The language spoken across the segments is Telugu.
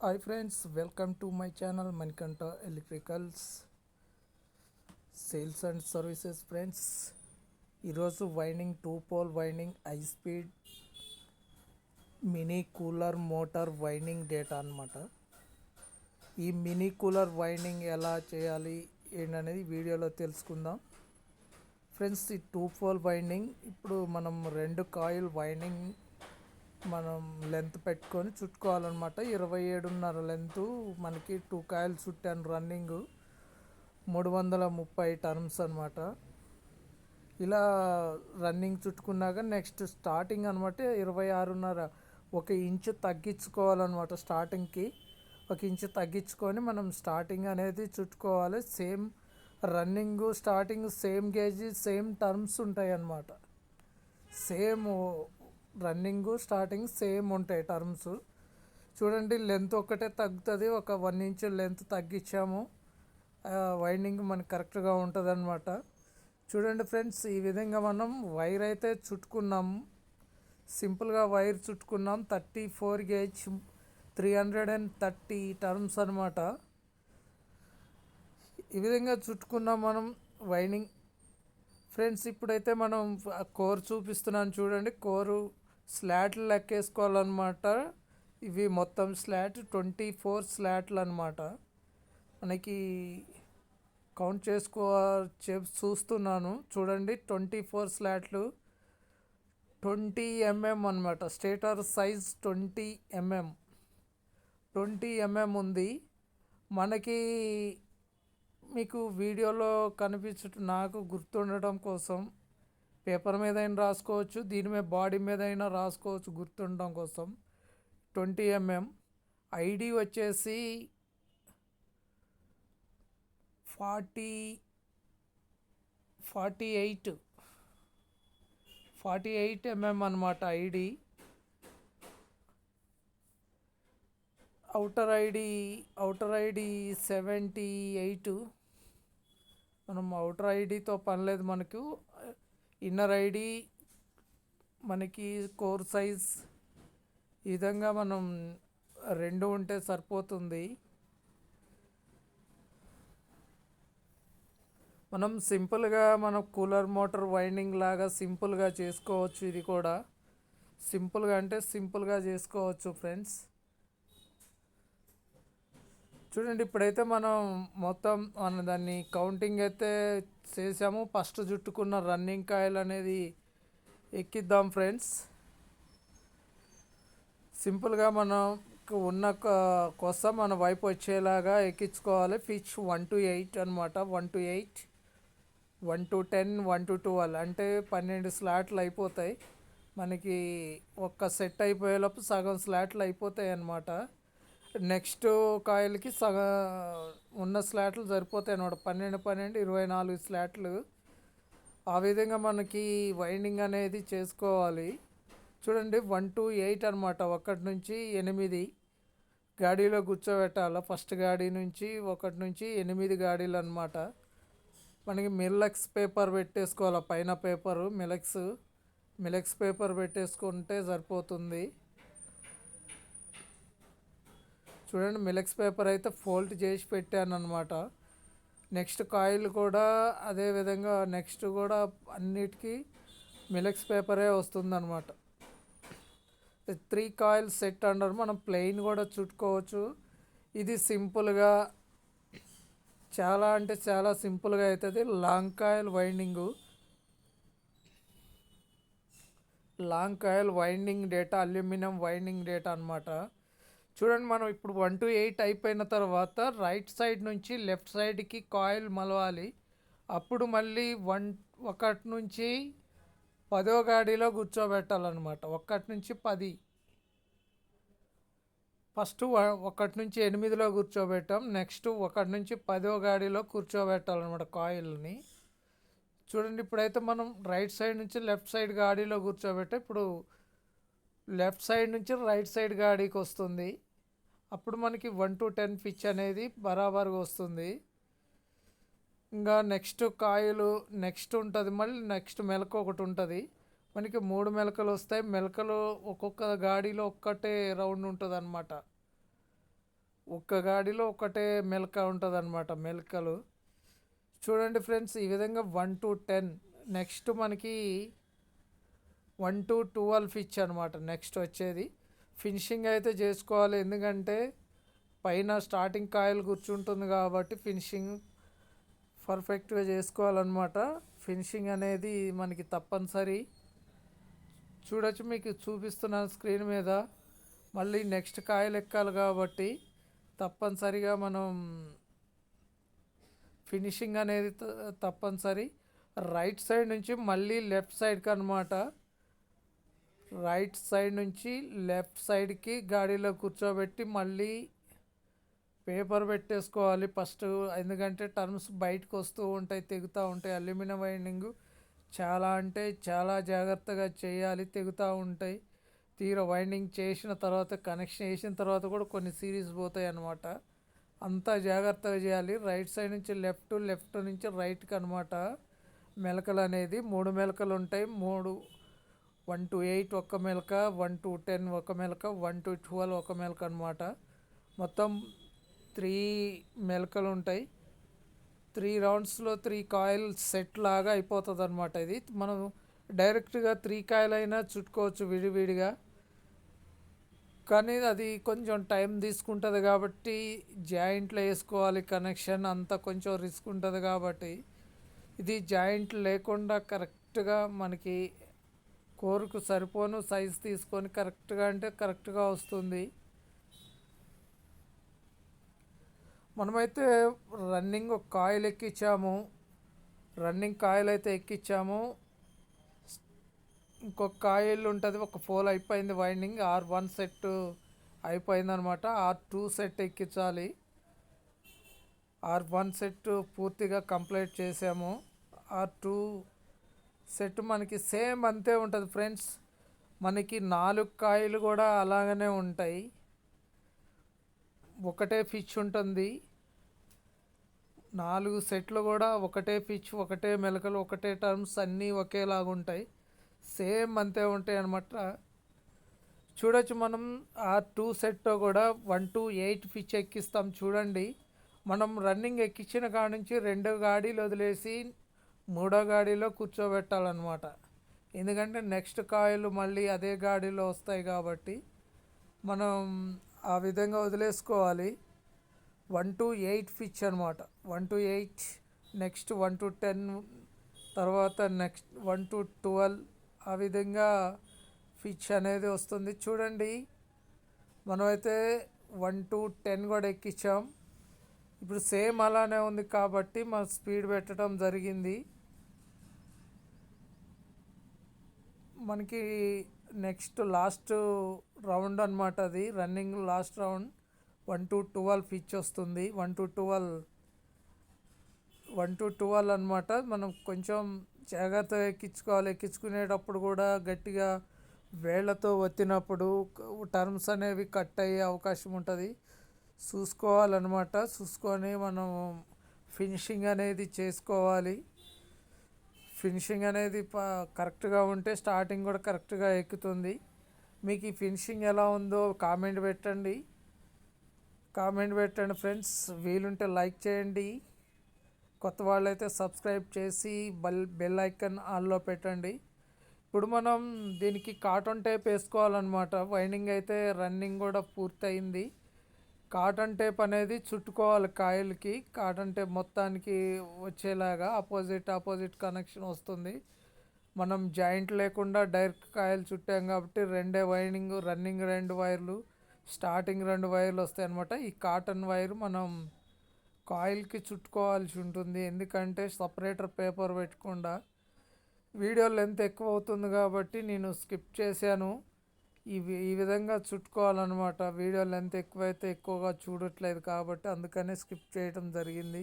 Hi friends, welcome to my channel Manikanta electricals sales and services. Friends, ఈరోజు winding 2 pole winding high speed mini cooler motor winding data అన్నమాట. ఈ మినీ కూలర్ వైండింగ్ ఎలా చేయాలి ఏంటనేది వీడియోలో తెలుసుకుందాం. ఫ్రెండ్స్, ఈ 2 పోల్ వైండింగ్ ఇప్పుడు మనం 2 కాయిల్ వైండింగ్ మనం లెంత్ పెట్టుకొని చుట్టుకోవాలన్నమాట. 27.5 లెంత్ మనకి 2 కాయిల్ చుట్టాను. రన్నింగ్ 330 టర్మ్స్ అనమాట. ఇలా రన్నింగ్ చుట్టుకున్నాక నెక్స్ట్ స్టార్టింగ్ అనమాట 26.5 1 ఇంచు తగ్గించుకోవాలన్నమాట. స్టార్టింగ్కి 1 ఇంచు తగ్గించుకొని మనం స్టార్టింగ్ అనేది చుట్టుకోవాలి. Same running starting same gauge same terms ఉంటాయి అన్నమాట. సేమ్ రన్నింగ్ స్టార్టింగ్ సేమ్ ఉంటాయి టర్మ్స్. చూడండి, లెంత్ ఒక్కటే తగ్గుతుంది. ఒక 1 ఇంచు లెంత్ తగ్గించాము, వైండింగ్ మనకి కరెక్ట్గా ఉంటుంది అనమాట. చూడండి ఫ్రెండ్స్, ఈ విధంగా మనం వైర్ అయితే చుట్టుకున్నాము. సింపుల్గా వైర్ చుట్టుకున్నాం. 34 గేజ్ 330 టర్మ్స్ అనమాట. ఈ విధంగా చుట్టుకున్నాం మనం వైండింగ్. ఫ్రెండ్స్, ఇప్పుడైతే మనం కోర్ చూపిస్తున్నాను చూడండి. కోరు స్లాట్లు లెక్కేసుకోవాలన్నమాట. ఇవి మొత్తం స్లాట్ 24 స్లాట్లు అనమాట. మనకి కౌంట్ చూస్తున్నాను చూడండి. 24 స్లాట్లు 20 mm అనమాట. స్టేటర్ సైజ్ 20 mm ఉంది మనకి. మీకు వీడియోలో కనిపించటం నాకు గుర్తుండటం కోసం పేపర్ మీద అయినా రాసుకోవచ్చు, దీని మీద బాడీ మీద అయినా రాసుకోవచ్చు గుర్తుండటం కోసం. 20 mm. ఐడి వచ్చేసి 48 mm అనమాట. ID outer ID 78. మనం అవుటర్ ఐడితో పని లేదు మనకు. ఇన్నర్ ఐడి మనకి కోర్ సైజ్ ఈ విధంగా మనం 2 ఉంటే సరిపోతుంది. మనం సింపుల్గా మనం కూలర్ మోటార్ వైండింగ్ లాగా సింపుల్గా చేసుకోవచ్చు. ఇది కూడా సింపుల్గా అంటే సింపుల్గా చేసుకోవచ్చు ఫ్రెండ్స్. చూడండి, ఇప్పుడైతే మనం మొత్తం దాన్ని కౌంటింగ్ అయితే చేసాము. ఫస్ట్ చుట్టుకున్న రన్నింగ్ కాయిల్ అనేది ఎక్కిద్దాం ఫ్రెండ్స్. సింపుల్గా మనం ఉన్న కోసం మన వైపు వచ్చేలాగా ఎక్కించుకోవాలి. పిచ్ 1 to 8 అనమాట. 1 to 8, 1 to 10, 1 to 12 అంటే 12 స్లాట్లు అయిపోతాయి మనకి. ఒక్క సెట్ అయిపోయేలోపు సగం స్లాట్లు అయిపోతాయి అన్నమాట. నెక్స్ట్ కాయిల్కి సగం ఉన్న స్లాట్లు సరిపోతాయి అన్నమాట. 12 12 24 స్లాట్లు. ఆ విధంగా మనకి వైండింగ్ అనేది చేసుకోవాలి. చూడండి, 1 to 8 అనమాట. 1 నుంచి 8 గాడీలో కూర్చోబెట్టాలి. ఫస్ట్ గాడీ నుంచి 1 నుంచి 8 గాడీలు అనమాట. మనకి మిలక్స్ పేపర్ పెట్టేసుకోవాలి. పైన పేపరు మిలక్స్ పేపర్ పెట్టేసుకుంటే సరిపోతుంది. చూడండి, మిలక్స్ పేపర్ అయితే ఫోల్డ్ చేసి పెట్టాను అనమాట. నెక్స్ట్ కాయిల్ కూడా అదే విధంగా నెక్స్ట్ కూడా అన్నిటికీ మిలక్స్ పేపరే వస్తుందన్నమాట. 3 కాయిల్ సెట్ అంటారు. మనం ప్లెయిన్ కూడా చుట్టుకోవచ్చు. ఇది సింపుల్గా చాలా అంటే చాలా సింపుల్గా అవుతుంది. Long coil winding data aluminium winding data అనమాట. చూడండి, మనం ఇప్పుడు 1 to 8 అయిపోయిన తర్వాత రైట్ సైడ్ నుంచి లెఫ్ట్ సైడ్కి కాయిల్ మలవాలి. అప్పుడు మళ్ళీ 1 నుంచి 10వ గాడీలో కూర్చోబెట్టాలన్నమాట. 1 నుంచి 10. ఫస్ట్ 1 నుంచి 8లో కూర్చోబెట్టాం. నెక్స్ట్ 1 నుంచి 10వ గాడీలో కూర్చోబెట్టాలన్నమాట కాయిల్ని. చూడండి, ఇప్పుడైతే మనం రైట్ సైడ్ నుంచి లెఫ్ట్ సైడ్ గాడీలో కూర్చోబెట్టాం. ఇప్పుడు లెఫ్ట్ సైడ్ నుంచి రైట్ సైడ్ గాడీకి వస్తుంది. అప్పుడు మనకి 1 to 10 పిచ్ అనేది బరాబర్గా వస్తుంది. ఇంకా నెక్స్ట్ కాయిల్ నెక్స్ట్ ఉంటుంది. మళ్ళీ నెక్స్ట్ మెలక ఒకటి ఉంటుంది. మనకి 3 మెలకలు వస్తాయి. మెలకలు ఒక్కొక్క గాడీలో ఒక్కటే రౌండ్ ఉంటుంది అన్నమాట. ఒక్క గాడిలో ఒకటే మెలక ఉంటుంది అనమాట మెలకలు. చూడండి ఫ్రెండ్స్, ఈ విధంగా 1 to 10. నెక్స్ట్ మనకి 1 to 12 ఫిచ్ అనమాట నెక్స్ట్ వచ్చేది. ఫినిషింగ్ అయితే చేసుకోవాలి, ఎందుకంటే పైన స్టార్టింగ్ కాయలు కూర్చుంటుంది కాబట్టి ఫినిషింగ్ పర్ఫెక్ట్గా చేసుకోవాలన్నమాట. ఫినిషింగ్ అనేది మనకి తప్పనిసరి. చూడొచ్చు, మీకు చూపిస్తున్నాను స్క్రీన్ మీద. మళ్ళీ నెక్స్ట్ కాయలు ఎక్కాలి కాబట్టి తప్పనిసరిగా మనం ఫినిషింగ్ అనేది తప్పనిసరి. రైట్ సైడ్ నుంచి మళ్ళీ లెఫ్ట్ సైడ్కి అనమాట. రైట్ సైడ్ నుంచి లెఫ్ట్ సైడ్కి గాడిలో కూర్చోబెట్టి మళ్ళీ పేపర్ పెట్టేసుకోవాలి ఫస్ట్, ఎందుకంటే టర్మ్స్ బయటకు వస్తూ ఉంటాయి, తెగుతూ ఉంటాయి. అల్యూమినియం వైండింగ్ చాలా అంటే చాలా జాగ్రత్తగా చేయాలి, తెగుతూ ఉంటాయి. తీర వైండింగ్ చేసిన తర్వాత కనెక్షన్ వేసిన తర్వాత కూడా కొన్ని సిరీస్ పోతాయి అన్నమాట. అంతా జాగ్రత్తగా చేయాలి. రైట్ సైడ్ నుంచి లెఫ్ట్, లెఫ్ట్ నుంచి రైట్కి అనమాట. మెలకలు అనేది 3 మెలకలు ఉంటాయి. 1 to 8 ఒక మెలక, 1 to 10 ఒక మెలక, 1 to 12 ఒక మెలక అనమాట. మొత్తం 3 మెలకలు ఉంటాయి. 3 రౌండ్స్లో 3 కాయిల్ సెట్ లాగా అయిపోతుంది అనమాట. ఇది మనం డైరెక్ట్గా 3 కాయలైనా చుట్టుకోవచ్చు విడివిడిగా, కానీ అది కొంచెం టైం తీసుకుంటుంది కాబట్టి జాయింట్లో వేసుకోవాలి. కనెక్షన్ అంతా కొంచెం రిస్క్ ఉంటుంది కాబట్టి ఇది జాయింట్ లేకుండా కరెక్ట్గా మనకి కోరుకు సరిపోను సైజు తీసుకొని కరెక్ట్గా అంటే కరెక్ట్గా వస్తుంది. మనమైతే రన్నింగ్ ఒక కాయిల్ ఎక్కించాము, రన్నింగ్ కాయిల్ అయితే ఎక్కించాము. ఇంకొక కాయిల్ ఉంటుంది, ఒక ఫోల్ అయిపోయింది వైండింగ్. R1 సెట్ అయిపోయింది అనమాట. R2 సెట్ ఎక్కించాలి. R1 సెట్ పూర్తిగా కంప్లీట్ చేసాము. R2 సెట్ మనకి సేమ్ అంతే ఉంటుంది ఫ్రెండ్స్. మనకి 4 కాయలు కూడా అలాగనే ఉంటాయి, ఒకటే ఫిచ్ ఉంటుంది. 4 సెట్లు కూడా ఒకటే ఫిచ్, ఒకటే మెలకలు, ఒకటే టర్మ్స్, అన్నీ ఒకేలాగా ఉంటాయి, సేమ్ అంతే ఉంటాయి అన్నమాట. చూడొచ్చు, మనం R2 సెట్తో కూడా 1 to 8 ఫిచ్ ఎక్కిస్తాం. చూడండి, మనం రన్నింగ్ ఎక్కించిన కాడ నుంచి 2 గాడీలు వదిలేసి 3వ గాడీలో కూర్చోబెట్టాలన్నమాట. ఎందుకంటే నెక్స్ట్ కాయలు మళ్ళీ అదే గాడీలో వస్తాయి కాబట్టి మనం ఆ విధంగా వదిలేసుకోవాలి. 1 to 8 ఫిచ్ అనమాట. 1 to 8, నెక్స్ట్ 1 to 10, తర్వాత నెక్స్ట్ 1 to 12, ఆ విధంగా ఫిచ్ అనేది వస్తుంది. చూడండి, మనమైతే 1 to 10 కూడా ఎక్కించాం. ఇప్పుడు సేమ్ అలానే ఉంది కాబట్టి మనం స్పీడ్ పెట్టడం జరిగింది. మనకి నెక్స్ట్ లాస్ట్ రౌండ్ అనమాట, అది running last round. 1 to 12 pitch వస్తుంది. 1 to 12 అనమాట. మనం కొంచెం జాగ్రత్తగా ఎక్కించుకోవాలి. ఎక్కించుకునేటప్పుడు కూడా గట్టిగా వేళ్లతో ఒత్తినప్పుడు టర్మ్స్ అనేవి కట్ అయ్యే అవకాశం ఉంటుంది, చూసుకోవాలన్నమాట. చూసుకొని మనం ఫినిషింగ్ అనేది చేసుకోవాలి. ఫినిషింగ్ అనేది కరెక్ట్గా ఉంటే స్టార్టింగ్ కూడా కరెక్ట్గా ఎక్కుతుంది. మీకు ఈ ఫినిషింగ్ ఎలా ఉందో కామెంట్ పెట్టండి ఫ్రెండ్స్. వీలుంటే లైక్ చేయండి, కొత్త వాళ్ళైతే సబ్స్క్రైబ్ చేసి బెల్ ఐకాన్ ఆన్లో పెట్టండి. ఇప్పుడు మనం దీనికి కాటన్ టేప్ వేసుకోవాలన్నమాట. వైండింగ్ అయితే రన్నింగ్ కూడా పూర్తయింది. కాటన్ టేప్ అనేది చుట్టుకోవాలి కాయలకి. కాటన్ టేప్ మొత్తానికి వచ్చేలాగా ఆపోజిట్ కనెక్షన్ వస్తుంది. మనం జాయింట్ లేకుండా డైరెక్ట్ కాయలు చుట్టాం కాబట్టి 2 వైండింగ్, రన్నింగ్ 2 వైర్లు, స్టార్టింగ్ 2 వైర్లు వస్తాయి అన్నమాట. ఈ కాటన్ వైర్ మనం కాయిల్కి చుట్టుకోవాల్సి ఉంటుంది, ఎందుకంటే సపరేటర్ పేపర్ పెట్టకుండా. వీడియో లెంత్ ఎక్కువ అవుతుంది కాబట్టి నేను స్కిప్ చేశాను. ఈ విధంగా చుట్టుకోవాలన్నమాట. వీడియో లెంత్ ఎక్కువైతే ఎక్కువగా చూడట్లేదు కాబట్టి అందుకనే స్కిప్ చేయడం జరిగింది.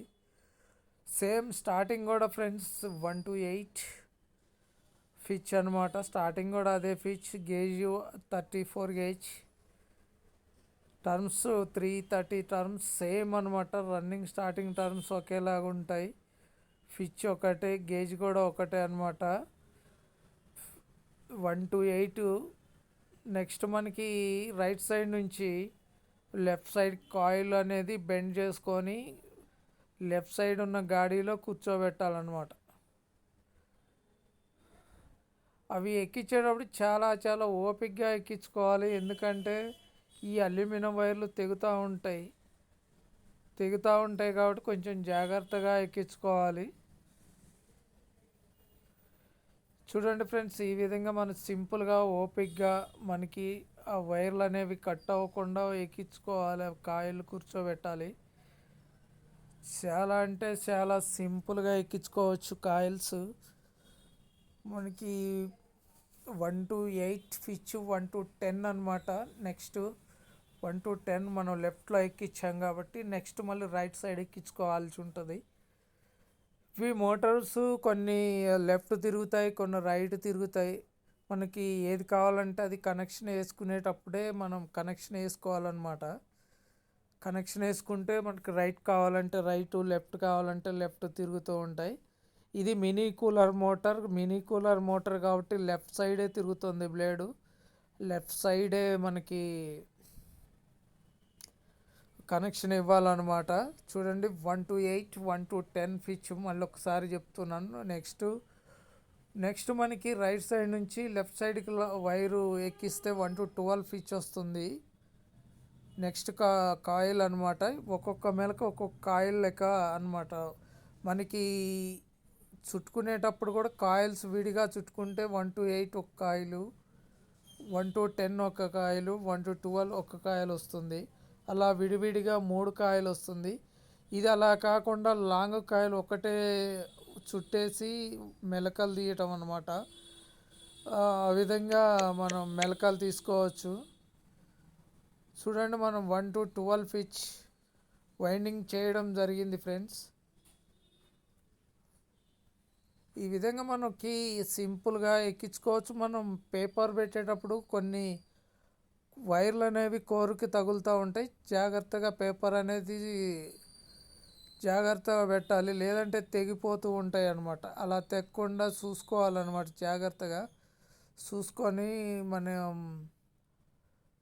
సేమ్ స్టార్టింగ్ కూడా ఫ్రెండ్స్ 1 to 8 ఫిచ్ అనమాట. స్టార్టింగ్ కూడా అదే pitch. Gauge 34 gauge, terms 330 terms same అనమాట. రన్నింగ్ స్టార్టింగ్ టర్మ్స్ ఒకేలాగా ఉంటాయి. ఫిచ్ ఒకటే, గేజ్ కూడా ఒకటే అనమాట. 1 to 8. నెక్స్ట్ మనకి రైట్ సైడ్ నుంచి లెఫ్ట్ సైడ్ కాయిల్ అనేది బెండ్ చేసుకొని లెఫ్ట్ సైడ్ ఉన్న గాడిలో కూర్చోబెట్టాలన్నమాట. అవి ఎక్కించేటప్పుడు చాలా చాలా ఓపికగా ఎక్కించుకోవాలి, ఎందుకంటే ఈ అల్యూమినియం వైర్లు తెగుతూ ఉంటాయి కాబట్టి కొంచెం జాగ్రత్తగా ఎక్కించుకోవాలి. చూడండి ఫ్రెండ్స్, ఈ విధంగా మనం సింపుల్గా ఓపిక్గా మనకి ఆ వైర్లు అనేవి కట్ అవ్వకుండా ఎక్కించుకోవాలి, కాయిల్ కూర్చోబెట్టాలి. చాలా అంటే చాలా సింపుల్గా ఎక్కించుకోవచ్చు కాయిల్స్. మనకి 1 to 8 స్విచ్ 1 to 10 అనమాట. నెక్స్ట్ 1 to 10 మనం లెఫ్ట్లో ఎక్కించాం కాబట్టి నెక్స్ట్ మళ్ళీ రైట్ సైడ్ ఎక్కించుకోవాల్సి ఉంటుంది. ఇవి మోటార్స్ కొన్ని లెఫ్ట్ తిరుగుతాయి, కొన్ని రైట్ తిరుగుతాయి. మనకి ఏది కావాలంటే అది కనెక్షన్ వేసుకునేటప్పుడే మనం కనెక్షన్ వేసుకోవాలన్నమాట. కనెక్షన్ వేసుకుంటే మనకి రైట్ కావాలంటే రైట్, లెఫ్ట్ కావాలంటే లెఫ్ట్ తిరుగుతూ ఉంటాయి. ఇది మినీ కూలర్ మోటార్ కాబట్టి లెఫ్ట్ సైడే తిరుగుతుంది బ్లేడు. లెఫ్ట్ సైడే మనకి కనెక్షన్ ఇవ్వాలన్నమాట. చూడండి 1 to 8 1 to 10 స్విచ్ మళ్ళీ ఒకసారి చెప్తున్నాను. నెక్స్ట్ మనకి రైట్ సైడ్ నుంచి లెఫ్ట్ సైడ్కి వైరు ఎక్కిస్తే 1 to 12 స్విచ్ వస్తుంది. నెక్స్ట్ కాయిల్ అనమాట. ఒక్కొక్క మెలకు ఒక్కొక్క కాయిల్ లెక్క అనమాట. మనకి చుట్టుకునేటప్పుడు కూడా కాయిల్స్ విడిగా చుట్టుకుంటే 1 to 8 ఒక కాయిలు, 1 to 10 ఒక కాయిలు, 1 to 12 ఒక కాయిల్ వస్తుంది. అలా విడివిడిగా 3 కాయలు వస్తుంది. ఇది అలా కాకుండా లాంగ్ కాయలు ఒకటే చుట్టేసి మెలకలు తీయటం అన్నమాట. ఆ విధంగా మనం మెలకలు తీసుకోవచ్చు. చూడండి, మనం 1 to 12 స్విచ్ వైండింగ్ చేయడం జరిగింది ఫ్రెండ్స్. ఈ విధంగా మనకి సింపుల్గా ఎక్కించుకోవచ్చు. మనం పేపర్ పెట్టేటప్పుడు కొన్ని వైర్లు అనేవి కోరుకి తగులుతూ ఉంటాయి. జాగ్రత్తగా పేపర్ అనేది జాగ్రత్తగా పెట్టాలి, లేదంటే తెగిపోతూ ఉంటాయి అన్నమాట. అలా తెగకుండా చూసుకోవాలన్నమాట. జాగ్రత్తగా చూసుకొని మనం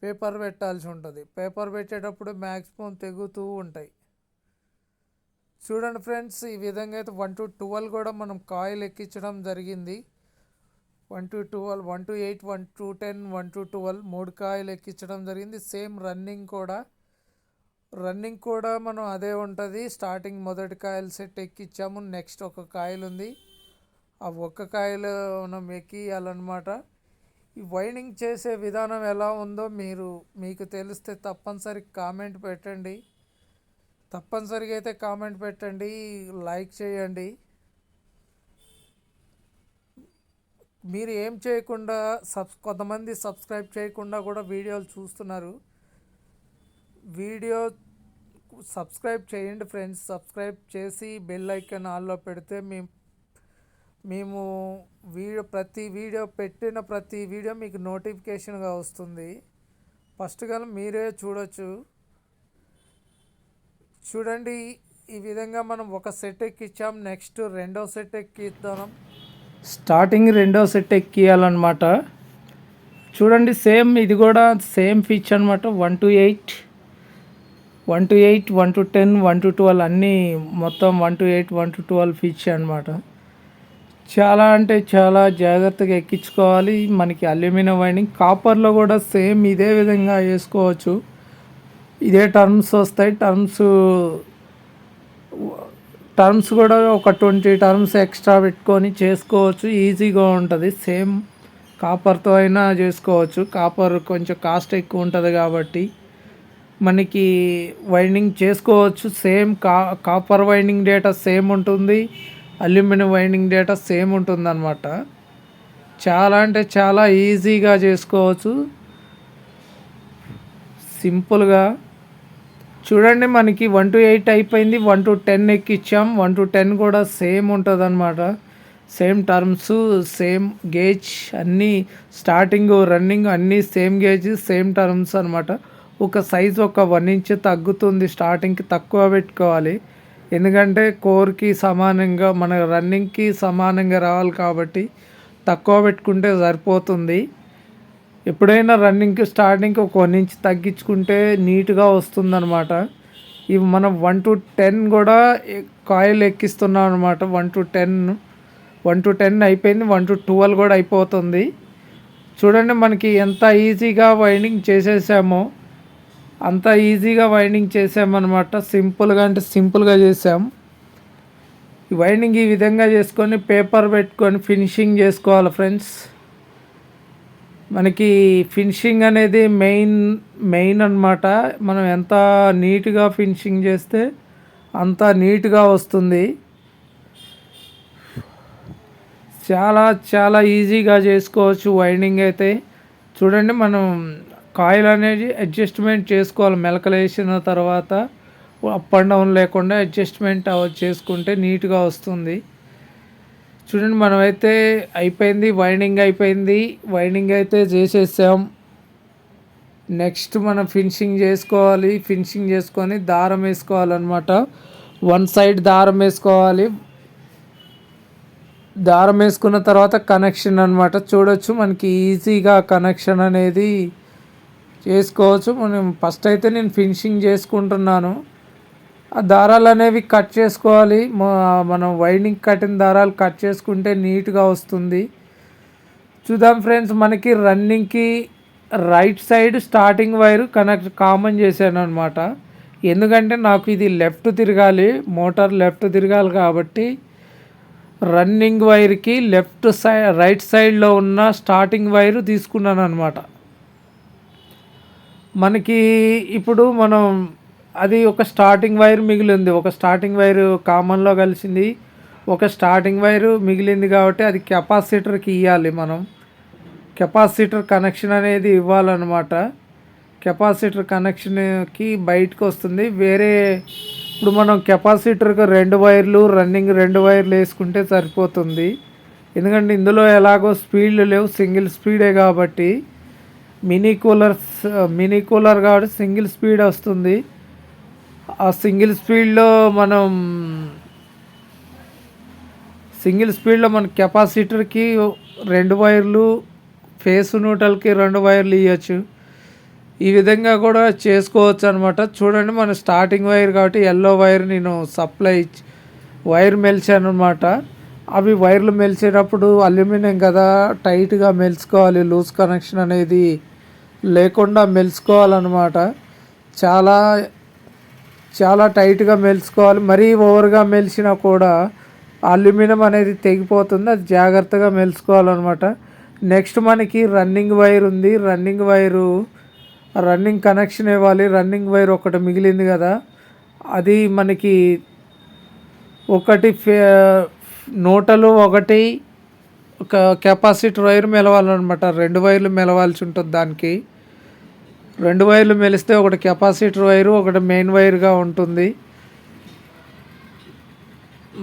పేపర్ పెట్టాల్సి ఉంటుంది. పేపర్ పెట్టేటప్పుడు మ్యాక్సిమం తెగుతూ ఉంటాయి. చూడండి ఫ్రెండ్స్, ఈ విధంగా అయితే 1 to 12 కూడా మనం కాయిల్ ఎక్కించడం జరిగింది. 1 to 12 1 to 8 1 to 10 1 to 12 3 coil ఎక్కించడం జరిగింది. సేమ్ రన్నింగ్ కూడా మనం అదే ఉంటుంది. స్టార్టింగ్ మొదటి కాయిల్ సెట్ ఎక్కించాము. నెక్స్ట్ ఒక కాయిల్ ఉంది, ఆ ఒక్క కాయిల్ మనం ఎక్కియాలన్నమాట. ఈ వైండింగ్ చేసే విధానం ఎలా ఉందో మీకు తెలిస్తే తప్పనిసరిగా అయితే కామెంట్ పెట్టండి, లైక్ చేయండి. మీరు ఏం చేయకుండా కొంతమంది సబ్స్క్రైబ్ చేయకుండా కూడా వీడియోలు చూస్తున్నారు. సబ్స్క్రైబ్ చేయండి ఫ్రెండ్స్. సబ్స్క్రైబ్ చేసి బెల్ ఐకాన్ ఆన్లో పెడితే మేము ప్రతి వీడియో మీకు నోటిఫికేషన్గా వస్తుంది. ఫస్ట్గా మీరే చూడొచ్చు. చూడండి, ఈ విధంగా మనం ఒక సెట్ ఎక్కించాం. నెక్స్ట్ రెండో సెట్ ఎక్కిద్దాం. స్టార్టింగ్ రెండో సెట్ ఎక్కియాలన్నమాట. చూడండి, ఇది కూడా సేమ్ పిచ్ అనమాట. 1 to 8 1 to 10 1 to 12 అన్నీ మొత్తం 1 to 8 1 to 12 పిచ్ అనమాట. చాలా అంటే చాలా జాగ్రత్తగా ఎక్కించుకోవాలి. మనకి అల్యూమినియం వైండింగ్, కాపర్లో కూడా సేమ్ ఇదే విధంగా వేసుకోవచ్చు. ఇదే టర్మ్స్ వస్తాయి. టర్మ్స్ కూడా ఒక 20 టర్మ్స్ ఎక్స్ట్రా పెట్టుకొని చేసుకోవచ్చు. ఈజీగా ఉంటుంది. సేమ్ కాపర్తో అయినా చేసుకోవచ్చు. కాపర్ కొంచెం కాస్ట్ ఎక్కువ ఉంటుంది కాబట్టి మనకి వైండింగ్ చేసుకోవచ్చు. Same copper winding data same ఉంటుంది, అల్యూమినియం వైండింగ్ డేటా సేమ్ ఉంటుంది అన్నమాట. చాలా అంటే చాలా ఈజీగా చేసుకోవచ్చు సింపుల్గా. చూడండి, మనకి 1 to 8 అయిపోయింది. 1 to 10 ఎక్కిచ్చాం. 1 to 10 కూడా సేమ్ ఉంటుంది అన్నమాట. సేమ్ టర్మ్స్, సేమ్ గేజ్, అన్నీ స్టార్టింగ్ రన్నింగ్ అన్నీ సేమ్ గేజ్ సేమ్ టర్మ్స్ అనమాట. ఒక సైజు ఒక 1 inch తగ్గుతుంది. స్టార్టింగ్కి తక్కువ పెట్టుకోవాలి, ఎందుకంటే కోర్కి సమానంగా మన రన్నింగ్కి సమానంగా రావాలి కాబట్టి తక్కువ పెట్టుకుంటే సరిపోతుంది. ఎప్పుడైనా రన్నింగ్కి స్టార్టింగ్కి ఒక 1 ఇంచ్ తగ్గించుకుంటే నీట్గా వస్తుందన్నమాట. ఇవి మనం 1-10 కూడా కాయిల్ ఎక్కిస్తున్నాం అనమాట. 1-10 అయిపోయింది, 1-12 కూడా అయిపోతుంది. చూడండి మనకి ఎంత ఈజీగా వైండింగ్ చేసేసామో అంత ఈజీగా వైండింగ్ చేసామన్నమాట. సింపుల్గా అంటే సింపుల్గా చేసాం. ఈ వైండింగ్ ఈ విధంగా చేసుకొని పేపర్ పెట్టుకొని ఫినిషింగ్ చేసుకోవాలి ఫ్రెండ్స్. మనకి ఫినిషింగ్ అనేది మెయిన్ అన్నమాట. మనం ఎంత నీట్గా ఫినిషింగ్ చేస్తే అంత నీట్గా వస్తుంది. చాలా చాలా ఈజీగా చేసుకోవచ్చు వైండింగ్ అయితే. చూడండి మనం కాయిల్ అనేది అడ్జస్ట్మెంట్ చేసుకోవాలి. మెలకలు వేసిన తర్వాత అప్ అండ్ డౌన్ లేకుండా అడ్జస్ట్మెంట్ చేసుకుంటే నీట్గా వస్తుంది. చూడండి మనమైతే అయిపోయింది, వైండింగ్ అయిపోయింది. వైండింగ్ అయితే చేసేసాం. నెక్స్ట్ మనం ఫినిషింగ్ చేసుకోవాలి. ఫినిషింగ్ చేసుకొని దారం వేసుకోవాలన్నమాట. 1 సైడ్ దారం వేసుకోవాలి. దారం వేసుకున్న తర్వాత కనెక్షన్ అనమాట. చూడొచ్చు మనకి ఈజీగా కనెక్షన్ అనేది చేసుకోవచ్చు. మనం ఫస్ట్ అయితే నేను ఫినిషింగ్ చేసుకుంటున్నాను. ఆ దారాలు అనేవి కట్ చేసుకోవాలి. మనం వైండింగ్ కట్టిన దారాలు కట్ చేసుకుంటే నీట్గా వస్తుంది. చూద్దాం ఫ్రెండ్స్, మనకి రన్నింగ్కి right side starting wire common చేశాను అనమాట. ఎందుకంటే నాకు ఇది లెఫ్ట్ తిరగాలి, మోటార్ లెఫ్ట్ తిరగాలి కాబట్టి రన్నింగ్ వైర్కి రైట్ సైడ్లో ఉన్న స్టార్టింగ్ వైరు తీసుకున్నాను అనమాట. మనకి ఇప్పుడు మనం అది ఒక స్టార్టింగ్ వైర్ మిగిలింది, ఒక స్టార్టింగ్ వైరు కామన్లో కలిసింది, ఒక స్టార్టింగ్ వైరు మిగిలింది కాబట్టి అది కెపాసిటర్కి ఇవ్వాలి. మనం కెపాసిటర్ కనెక్షన్ అనేది ఇవ్వాలన్నమాట. కెపాసిటర్ కనెక్షన్కి బయటకు వస్తుంది. ఇప్పుడు మనం కెపాసిటర్కి 2 వైర్లు రన్నింగ్ 2 వైర్లు వేసుకుంటే సరిపోతుంది. ఎందుకంటే ఇందులో ఎలాగో స్పీడ్లు లేవు, సింగిల్ స్పీడే కాబట్టి. మినీ కూలర్ కాబట్టి సింగిల్ స్పీడ్ వస్తుంది. ఆ సింగిల్ స్పీడ్లో మన కెపాసిటర్కి 2 వైర్లు, ఫేస్ న్యూట్రల్కి 2 వైర్లు ఇవ్వచ్చు. ఈ విధంగా కూడా చేసుకోవచ్చు అనమాట. చూడండి మన స్టార్టింగ్ వైర్ కాబట్టి ఎల్లో వైర్ నేను వైర్ మెలిచాను అనమాట. అవి వైర్లు మెలిచేటప్పుడు అల్యూమినియం కదా, టైట్గా మెలుచుకోవాలి. లూజ్ కనెక్షన్ అనేది లేకుండా మెలుచుకోవాలన్నమాట. చాలా చాలా టైట్గా మెలుచుకోవాలి. మరీ ఓవర్గా మెలిచినా కూడా అల్యూమినియం అనేది తెగిపోతుంది. అది జాగ్రత్తగా మెలుచుకోవాలన్నమాట. నెక్స్ట్ మనకి రన్నింగ్ వైర్ ఉంది. రన్నింగ్ కనెక్షన్ ఇవ్వాలి. రన్నింగ్ వైర్ ఒకటి మిగిలింది కదా, అది మనకి ఒకటి నూటలు ఒకటి ఒక కెపాసిటర్ వైర్ మెలవాలన్నమాట. 2 వైర్లు మెలవాల్సి ఉంటుంది. దానికి 2 వైర్లు మెలిస్తే ఒకటి కెపాసిటర్ వైరు, ఒకటి మెయిన్ వైర్గా ఉంటుంది.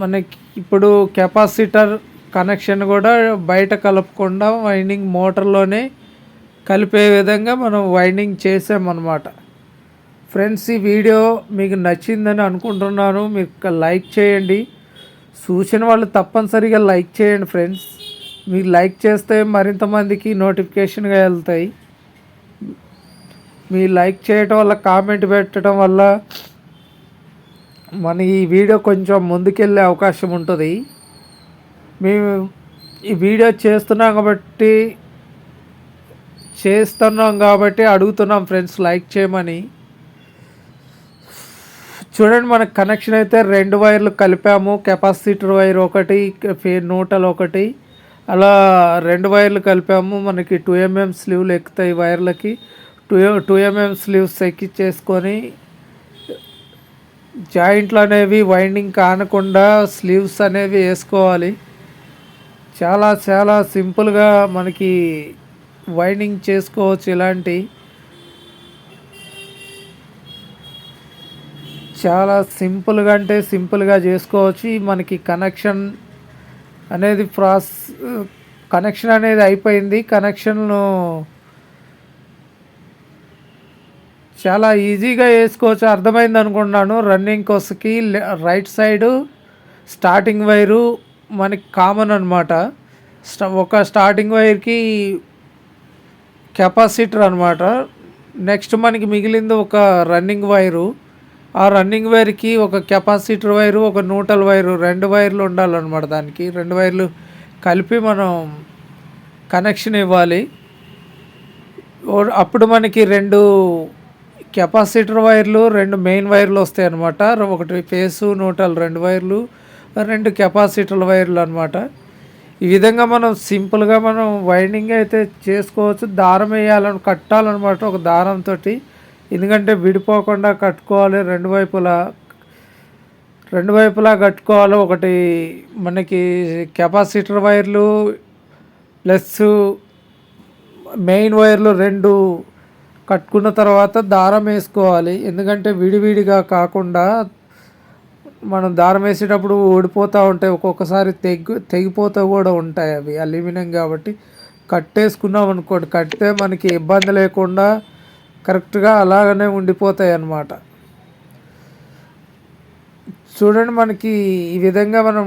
మనకి ఇప్పుడు కెపాసిటర్ కనెక్షన్ కూడా బయట కలపకుండా వైండింగ్ మోటార్లోనే కలిపే విధంగా మనం వైండింగ్ చేసామన్నమాట. ఫ్రెండ్స్, ఈ వీడియో మీకు నచ్చిందని అనుకుంటున్నాను. మీరు లైక్ చేయండి. చూసిన వాళ్ళు తప్పనిసరిగా లైక్ చేయండి ఫ్రెండ్స్. మీరు లైక్ చేస్తే మరింత మందికి నోటిఫికేషన్గా వెళ్తాయి. మీరు లైక్ చేయటం వల్ల, కామెంట్ పెట్టడం వల్ల మన ఈ వీడియో కొంచెం ముందుకెళ్ళే అవకాశం ఉంటుంది. మేము ఈ వీడియో చేస్తున్నాం కాబట్టి అడుగుతున్నాం ఫ్రెండ్స్ లైక్ చేయమని. చూడండి మనకు కనెక్షన్ అయితే 2 వైర్లు కలిపాము. కెపాసిటర్ వైర్ ఒకటి, న్యూట్రల్ ఒకటి, అలా 2 వైర్లు కలిపాము. మనకి 2 mm స్లీవ్లు ఎక్కుతాయి వైర్లకి. 2 mm స్లీవ్స్ ఎక్కించేసుకొని జాయింట్లు అనేవి వైండింగ్ కానకుండా స్లీవ్స్ అనేవి వేసుకోవాలి. చాలా చాలా సింపుల్గా మనకి వైండింగ్ చేసుకోవచ్చు. చాలా సింపుల్గా అంటే సింపుల్గా చేసుకోవచ్చు. మనకి కనెక్షన్ అనేది అయిపోయింది. కనెక్షన్ను చాలా ఈజీగా వేసుకోవచ్చు. అర్థమైంది అనుకుంటున్నాను. రన్నింగ్ కోసకి రైట్ సైడు స్టార్టింగ్ వైరు మనకి కామన్ అనమాట. ఒక స్టార్టింగ్ వైర్కి కెపాసిటర్ అనమాట. నెక్స్ట్ మనకి మిగిలింది ఒక రన్నింగ్ వైరు. ఆ రన్నింగ్ వైర్కి ఒక కెపాసిటర్ వైరు, ఒక న్యూట్రల్ వైరు, 2 వైర్లు ఉండాలన్నమాట. దానికి 2 వైర్లు కలిపి మనం కనెక్షన్ ఇవ్వాలి. అప్పుడు మనకి 2 కెపాసిటర్ వైర్లు, 2 మెయిన్ వైర్లు వస్తాయి అన్నమాట. ఒకటి ఫేసు న్యూట్రల్ 2 వైర్లు, 2 కెపాసిటర్ వైర్లు అనమాట. ఈ విధంగా మనం సింపుల్గా మనం వైండింగ్ అయితే చేసుకోవచ్చు. దారం వేయాలని కట్టాలన్నమాట ఒక దారంతో, ఎందుకంటే విడిపోకుండా కట్టుకోవాలి. రెండు వైపులా కట్టుకోవాలి. ఒకటి మనకి కెపాసిటర్ వైర్లు ప్లస్ మెయిన్ వైర్లు 2 కట్టుకున్న తర్వాత దారం వేసుకోవాలి. ఎందుకంటే విడివిడిగా కాకుండా మనం దారం వేసేటప్పుడు ఊడిపోతూ ఉంటాయి, ఒక్కొక్కసారి తెగిపోతూ కూడా ఉంటాయి. అవి అల్యూమినియం కాబట్టి కట్టేసుకున్నాం అనుకోండి, కడితే మనకి ఇబ్బంది లేకుండా కరెక్ట్గా అలాగనే ఉండిపోతాయి అన్నమాట. చూడండి, మనకి ఈ విధంగా మనం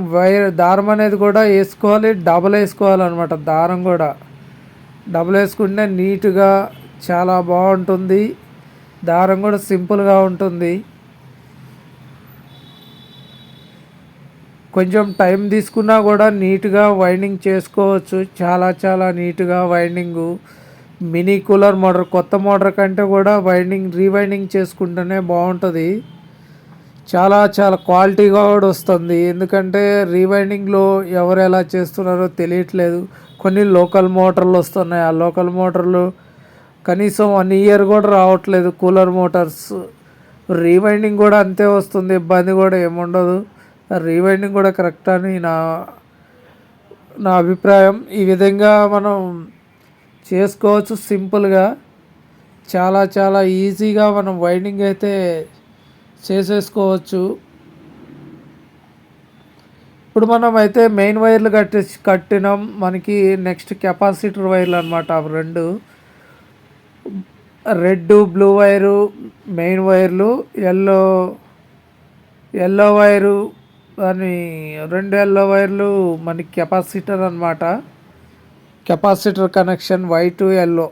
దారం అనేది కూడా వేసుకోవాలి, డబల్ వేసుకోవాలన్నమాట. దారం కూడా డబల్ వేసుకుంటే నీట్గా చాలా బాగుంటుంది. దారం కూడా సింపుల్గా ఉంటుంది. కొంచెం టైం తీసుకున్నా కూడా నీట్గా వైండింగ్ చేసుకోవచ్చు. చాలా నీట్గా వైండింగు. మినీ కూలర్ మోటార్, కొత్త మోటార్ కంటే కూడా రీవైండింగ్ చేసుకుంటేనే బాగుంటుంది. చాలా క్వాలిటీగా కూడా వస్తుంది. ఎందుకంటే రీవైండింగ్లో ఎవరు ఎలా చేస్తున్నారో తెలియట్లేదు. కొన్ని లోకల్ మోటార్లు వస్తున్నాయి. ఆ లోకల్ మోటార్లు కనీసం 1 ఇయర్ కూడా రావట్లేదు. కూలర్ మోటార్స్ రీవైండింగ్ కూడా అంతే వస్తుంది, ఇబ్బంది కూడా ఏముండదు. రీవైండింగ్ కూడా కరెక్ట్ అని నా అభిప్రాయం. ఈ విధంగా మనం చేసుకోవచ్చు సింపుల్గా. చాలా ఈజీగా మనం వైండింగ్ అయితే చేసేసుకోవచ్చు. ఇప్పుడు మనం అయితే మెయిన్ వైర్లు కట్టినాం. మనకి నెక్స్ట్ కెపాసిటర్ వైర్లు అనమాట. 2 రెడ్ బ్లూ వైరు మెయిన్ వైర్లు, ఎల్లో వైరు అని 2 ఎల్లో వైర్లు మనకి కెపాసిటర్ అనమాట. Capacitor connection white yellow.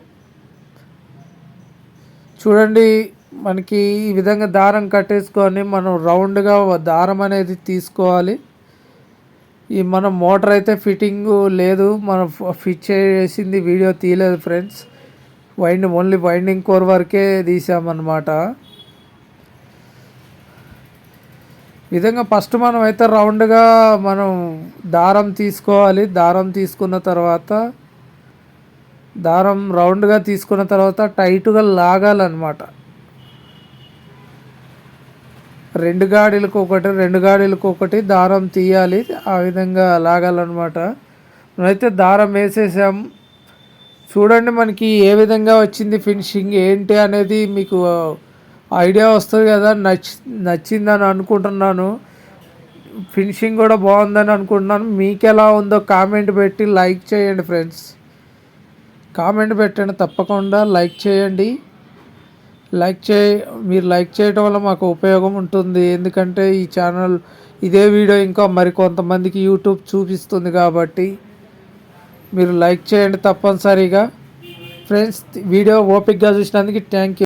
చూడండి, మనకి ఈ విధంగా దారం కట్టేసుకొని మనం రౌండ్గా దారం అనేది తీసుకోవాలి. మనం మోటార్ అయితే ఫిట్టింగ్ లేదు, మనం ఫిట్ చేసింది వీడియో తీయలేదు ఫ్రెండ్స్. ఓన్లీ వైండింగ్ కోర్ వరకే తీసామన్నమాట. విధంగా ఫస్ట్ మనం అయితే రౌండ్గా మనం దారం తీసుకోవాలి. దారం రౌండ్గా తీసుకున్న తర్వాత టైట్గా లాగాలన్నమాట. 2 గాడిలకు ఒకటి దారం తీయాలి. ఆ విధంగా లాగాలన్నమాట. మనమైతే దారం వేసేసాం. చూడండి, మనకి ఏ విధంగా వచ్చింది ఫినిషింగ్ ఏంటి అనేది మీకు ఐడియా వస్తుంది కదా. నచ్చిందని అనుకుంటున్నాను. ఫినిషింగ్ కూడా బాగుందని అనుకుంటున్నాను. మీకు ఎలా ఉందో కామెంట్ పెట్టి లైక్ చేయండి ఫ్రెండ్స్. కామెంట్ పెట్టండి, తప్పకుండా లైక్ చేయండి. మీరు లైక్ చేయడం వల్ల మాకు ఉపయోగం ఉంటుంది. ఎందుకంటే ఈ ఛానల్ ఇదే వీడియో ఇంకా మరికొంతమందికి యూట్యూబ్ చూపిస్తుంది కాబట్టి మీరు లైక్ చేయండి తప్పనిసరిగా ఫ్రెండ్స్. వీడియో ఓపికగా చూసినందుకు థ్యాంక్ యూ.